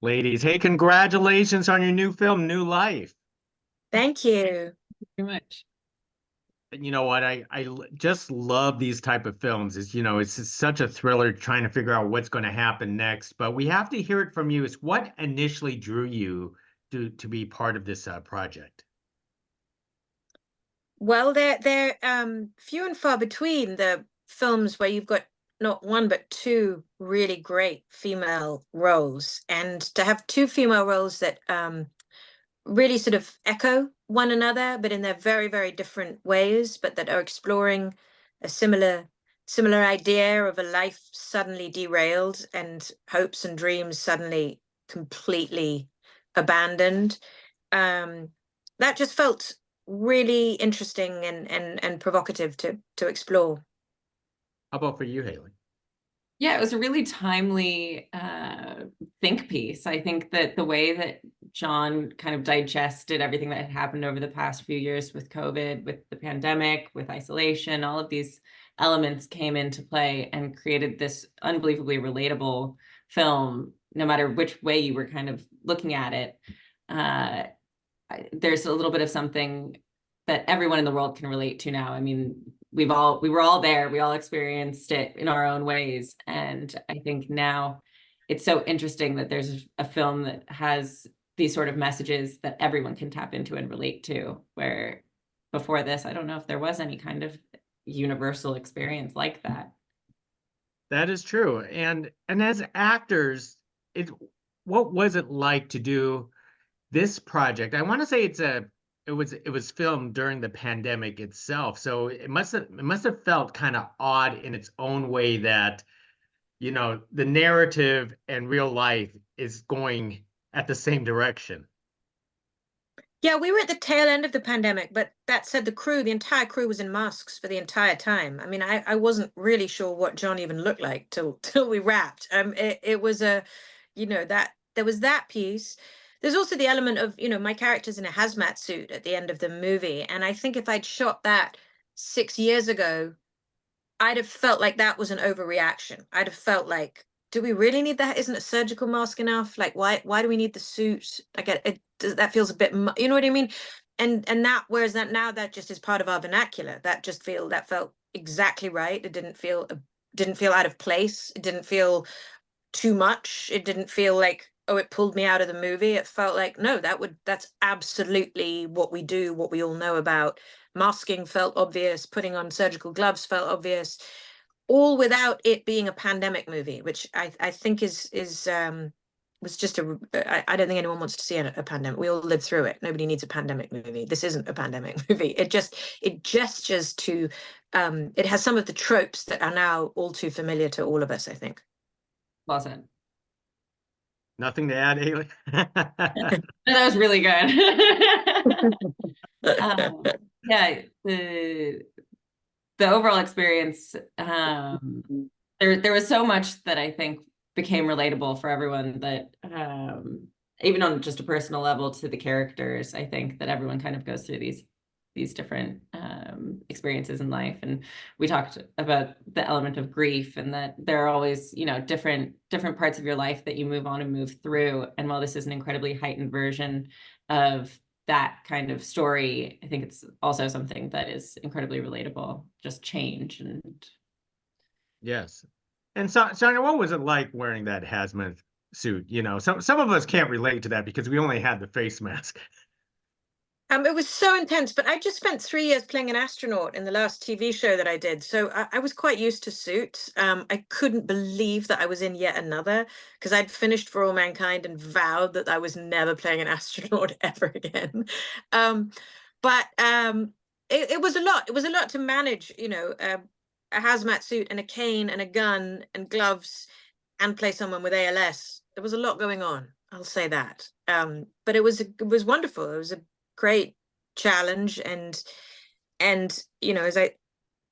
Ladies, hey, congratulations on your new film, New Life. Thank you. Very much. You know what? Just love these type of films. It's just such a thriller trying to figure out what's going to happen next. But we have to hear it from you. Is what initially drew you to be part of this project? Well, they're few and far between the films where you've got not one but two really great female roles, and to have two female roles that really sort of echo one another, but in their very, very different ways, but that are exploring a similar idea of a life suddenly derailed and hopes and dreams suddenly completely abandoned. That just felt really interesting and provocative to explore. How about for you, Hayley? Yeah, it was a really timely think piece. I think that the way that John kind of digested everything that had happened over the past few years with COVID, with the pandemic, with isolation, all of these elements came into play and created this unbelievably relatable film, no matter which way you were kind of looking at it. There's a little bit of something that everyone in the world can relate to now. I mean, we were all there. We all experienced it in our own ways. And I think now it's so interesting that there's a film that has these sort of messages that everyone can tap into and relate to, where before this, I don't know if there was any kind of universal experience like that. That is true. And as actors, what was it like to do this project? I want to say it was filmed during the pandemic itself, so it must have felt kind of odd in its own way that the narrative and real life is going at the same direction. Yeah, we were at the tail end of the pandemic, but that said, the entire crew was in masks for the entire time. I mean, I wasn't really sure what John even looked like till we wrapped. It was that there was that piece. There's also the element of, my character's in a hazmat suit at the end of the movie. And I think if I'd shot that 6 years ago, I'd have felt like that was an overreaction. I'd have felt like, do we really need that? Isn't a surgical mask enough? Like, why do we need the suit? That feels a bit, you know what I mean? And whereas that now that just is part of our vernacular. That felt exactly right. It didn't feel out of place. It didn't feel too much. It didn't feel like, oh, it pulled me out of the movie. It felt like, no, that's absolutely what we do, what we all know about. Masking felt obvious, putting on surgical gloves felt obvious, all without it being a pandemic movie, which I think was just I don't think anyone wants to see a pandemic. We all live through it. Nobody needs a pandemic movie. This isn't a pandemic movie. It gestures to it has some of the tropes that are now all too familiar to all of us, I think. Well said. Nothing to add, Hayley? That was really good. Yeah, the overall experience, there was so much that I think became relatable for everyone, that even on just a personal level to the characters, I think that everyone kind of goes through these different experiences in life. And we talked about the element of grief, and that there are always, different parts of your life that you move on and move through. And while this is an incredibly heightened version of that kind of story, I think it's also something that is incredibly relatable, just change. And Yes. And Sonya, what was it like wearing that hazmat suit? Some of us can't relate to that because we only had the face mask. It was so intense, but I just spent 3 years playing an astronaut in the last TV show that I did. So I was quite used to suits. I couldn't believe that I was in yet another, because I'd finished For All Mankind and vowed that I was never playing an astronaut ever again. But it was a lot. It was a lot to manage, a hazmat suit and a cane and a gun and gloves and play someone with ALS. There was a lot going on, I'll say that. But it was wonderful. It was a great challenge, and as I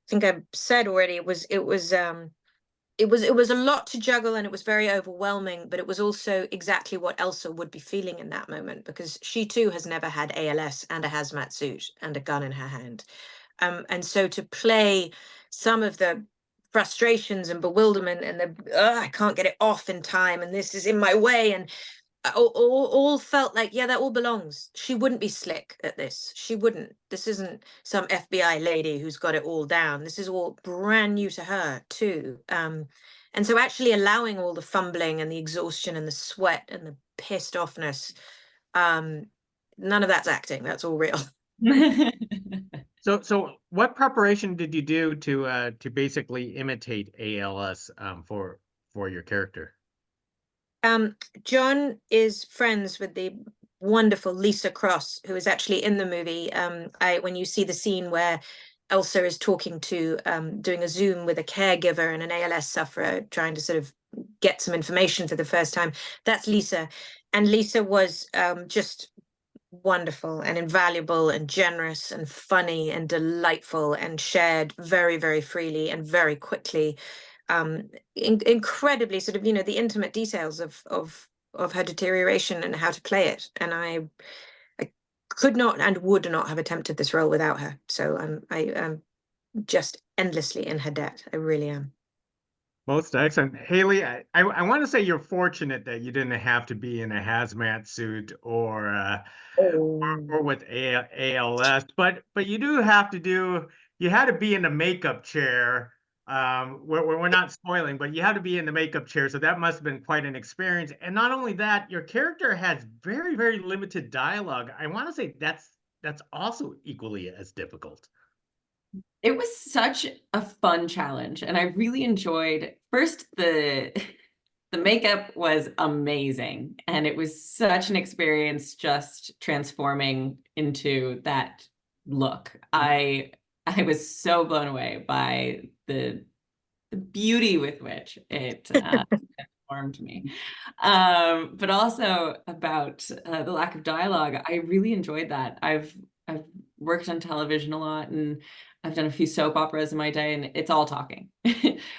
think I've said already, it was a lot to juggle, and it was very overwhelming, but it was also exactly what Elsa would be feeling in that moment, because she too has never had ALS and a hazmat suit and a gun in her hand. And so to play some of the frustrations and bewilderment and I can't get it off in time, and this is in my way, and all felt like, yeah, that all belongs. She wouldn't be slick at this. She wouldn't. This isn't some FBI lady who's got it all down. This is all brand new to her too. And so actually allowing all the fumbling and the exhaustion and the sweat and the pissed offness, none of that's acting. That's all real. So what preparation did you do to basically imitate ALS for your character? John is friends with the wonderful Lisa Cross, who is actually in the movie. When you see the scene where Elsa is talking to, doing a Zoom with a caregiver and an ALS sufferer, trying to sort of get some information for the first time, that's Lisa. And Lisa was just wonderful and invaluable and generous and funny and delightful and shared very, very freely and very quickly. Incredibly sort of, the intimate details of her deterioration and how to play it. And I could not and would not have attempted this role without her. So I am just endlessly in her debt. I really am. Most excellent. Hayley, I want to say you're fortunate that you didn't have to be in a hazmat suit or with ALS, but you do have to you had to be in the makeup chair. We're not spoiling, but you had to be in the makeup chair, so that must have been quite an experience. And not only that, your character has very, very limited dialogue. I want to say that's also equally as difficult. It was such a fun challenge, and I really enjoyed first the makeup was amazing, and it was such an experience just transforming into that look. I was so blown away by the beauty with which it transformed me. But also about the lack of dialogue, I really enjoyed that. I've worked on television a lot, and I've done a few soap operas in my day, and it's all talking.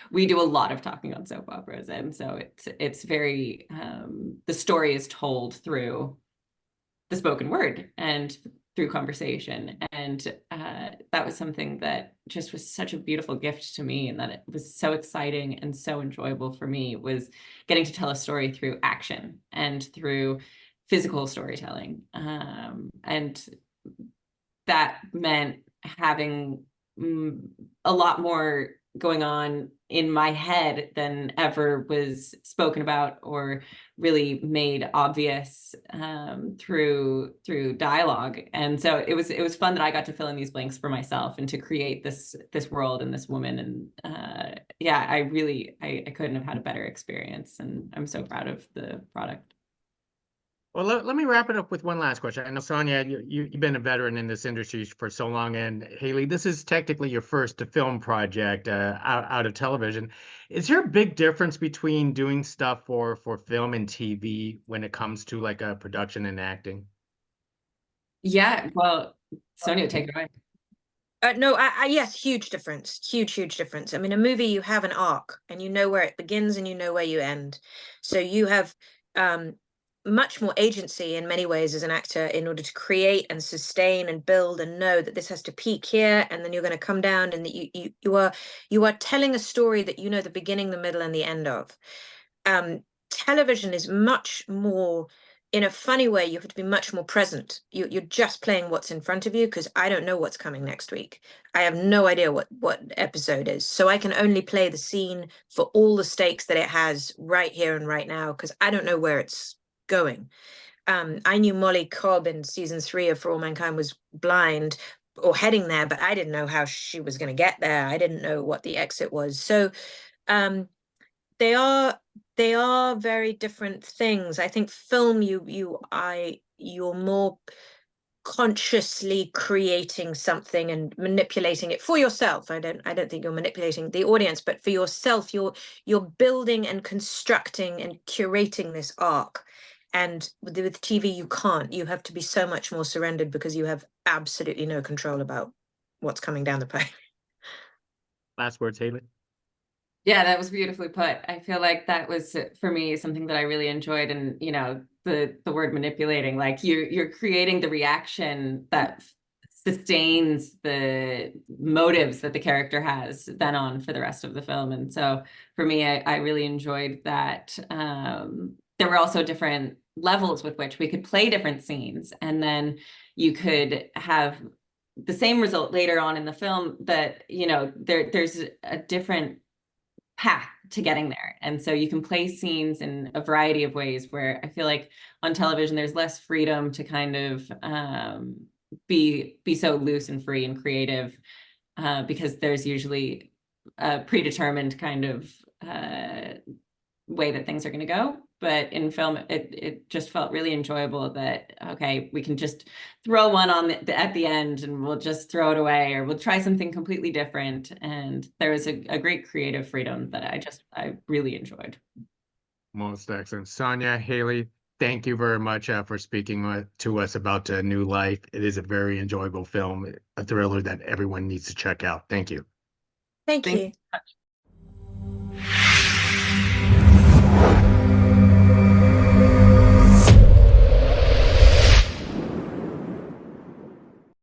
We do a lot of talking on soap operas, and so it's very the story is told through the spoken word and through conversation, and that was something that just was such a beautiful gift to me, and that it was so exciting and so enjoyable for me, was getting to tell a story through action and through physical storytelling, and that meant having a lot more going on in my head than ever was spoken about or really made obvious through dialogue. And so it was fun that I got to fill in these blanks for myself and to create this world and this woman. And yeah, I couldn't have had a better experience, and I'm so proud of the product. Well, let me wrap it up with one last question. I know, Sonya, you've been a veteran in this industry for so long, and Hayley, this is technically your first film project out of television. Is there a big difference between doing stuff for film and TV when it comes to like a production and acting? Yeah, well, Sonya, take it away. No, yes, huge difference, huge difference. I mean, a movie, you have an arc and you know where it begins and you know where you end. So you have much more agency in many ways as an actor in order to create and sustain and build and know that this has to peak here and then you're going to come down, and that you are telling a story that you know the beginning, the middle, and the end of. Television is much more, in a funny way, you have to be much more present. You're just playing what's in front of you, because I don't know what's coming next week. I have no idea what episode is. So I can only play the scene for all the stakes that it has right here and right now, because I don't know where it's going. I knew Molly Cobb in season 3 of For All Mankind was blind or heading there, but I didn't know how she was going to get there. I didn't know what the exit was. So they are very different things. I think film, you're more consciously creating something and manipulating it for yourself. I don't think you're manipulating the audience, but for yourself, you're building and constructing and curating this arc. And with TV, you can't. You have to be so much more surrendered, because you have absolutely no control about what's coming down the pipe. Last words, Hayley. Yeah, that was beautifully put. I feel like that was, for me, something that I really enjoyed. And, the word manipulating, like you're creating the reaction that sustains the motives that the character has then on for the rest of the film. And so for me, I really enjoyed that. There were also different levels with which we could play different scenes, and then you could have the same result later on in the film, that, you know, there's a different path to getting there. And so you can play scenes in a variety of ways, where I feel like on television there's less freedom to kind of be so loose and free and creative, because there's usually a predetermined kind of way that things are going to go. But in film, it just felt really enjoyable that, okay, we can just throw one on at the end and we'll just throw it away, or we'll try something completely different. And there was a great creative freedom that I really enjoyed. Most excellent. Sonya, Hayley, thank you very much for speaking to us about New Life. It is a very enjoyable film, a thriller that everyone needs to check out. Thank you. Thank Thank you. you so much.